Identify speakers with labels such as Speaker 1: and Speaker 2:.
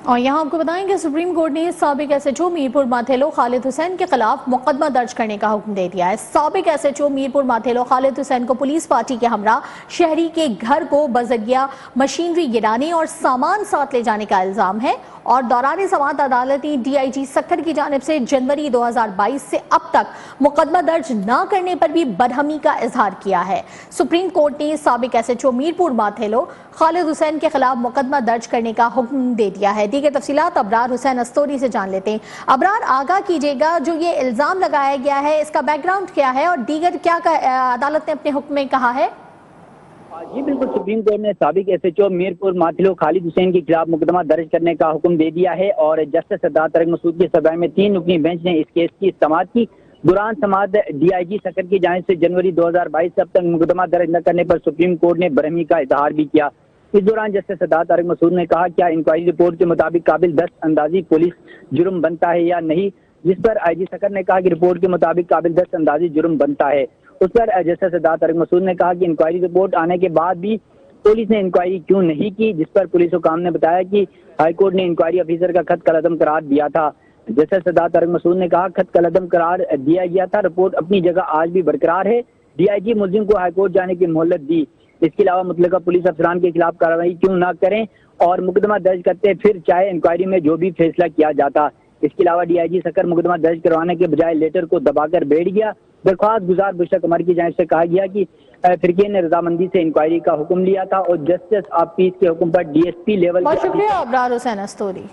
Speaker 1: और यहाँ आपको बताएं कि सुप्रीम कोर्ट ने साबिक एसएचओ मीरपुर माथेलो खालिद हुसैन के खिलाफ मुकदमा दर्ज करने का हुक्म दे दिया है। साबिक एसएचओ मीरपुर माथेलो खालिद हुसैन को पुलिस पार्टी के हमरा शहरी के घर को बजरिया मशीनरी गिराने और सामान साथ ले जाने का इल्जाम है और दौरान समाअत अदालत ने डीआईजी सक्खर की जानिब से जनवरी 2022 से अब तक मुकदमा दर्ज न करने पर भी बरहमी का इजहार किया है। सुप्रीम कोर्ट ने साबिक एसएचओ मीरपुर माथेलो खालिद हुसैन के खिलाफ मुकदमा दर्ज करने का हुक्म दे दिया है। दीगर तफसीलात अबरार हुसैन अस्तोरी से जान लेते हैं। अबरार, आगाह कीजिएगा, जो ये इल्जाम लगाया गया है इसका बैकग्राउंड क्या है और दीगर क्या अदालत ने अपने हुक्म में कहा है?
Speaker 2: जी बिल्कुल, सुप्रीम कोर्ट ने साबिक एसएचओ मीरपुर माथेलो खालिद हुसैन के खिलाफ मुकदमा दर्ज करने का हुक्म दे दिया है और जस्टिस सरदार तारिक मसूद की सभाए में 3 रुकनी बेंच ने इस केस की समाअत की। दौरान समाअत डीआईजी सक्खर की जानिब से जनवरी 2022 से अब तक मुकदमा दर्ज न करने पर सुप्रीम कोर्ट ने बरहमी का इजहार भी किया। इस दौरान जस्टिस सरदार तारिक मसूद ने कहा, क्या इंक्वायरी रिपोर्ट के मुताबिक काबिल दस्त अंदाजी पुलिस जुर्म बनता है या नहीं, जिस पर आईजी सक्खर ने कहा कि रिपोर्ट के मुताबिक काबिल दस्त अंदाजी जुर्म बनता है। उस पर जस्टिस सरदार तारिक मसूद ने कहा कि इंक्वायरी रिपोर्ट आने के बाद भी पुलिस ने इंक्वायरी क्यों नहीं की, जिस पर पुलिस हुकाम ने बताया कि हाईकोर्ट ने इंक्वायरी ऑफिसर का खत कलअदम करार दिया था। जस्टिस सरदार तारिक मसूद ने कहा, खत कलअदम करार दिया गया था, रिपोर्ट अपनी जगह आज भी बरकरार है। डीआईजी मुलजिम को हाईकोर्ट जाने की मोहलत दी। इसके अलावा मुतलका पुलिस अफसरान के खिलाफ कार्रवाई क्यों न करें और मुकदमा दर्ज करते फिर चाहे इंक्वायरी में जो भी फैसला किया जाता। इसके अलावा डीआईजी सक्खर मुकदमा दर्ज करवाने के बजाय लेटर को दबाकर बैठ गया। दरख्वास्त गुजार बुशरा कमर की जानिब से कहा गया कि फिरके ने रजामंदी से इंक्वायरी का हुक्म लिया था और जस्टिस ऑफ पीस के हुक्म पर डीएसपी लेवल।
Speaker 1: बहुत शुक्रिया अबरार हुसैन अस्तोरी।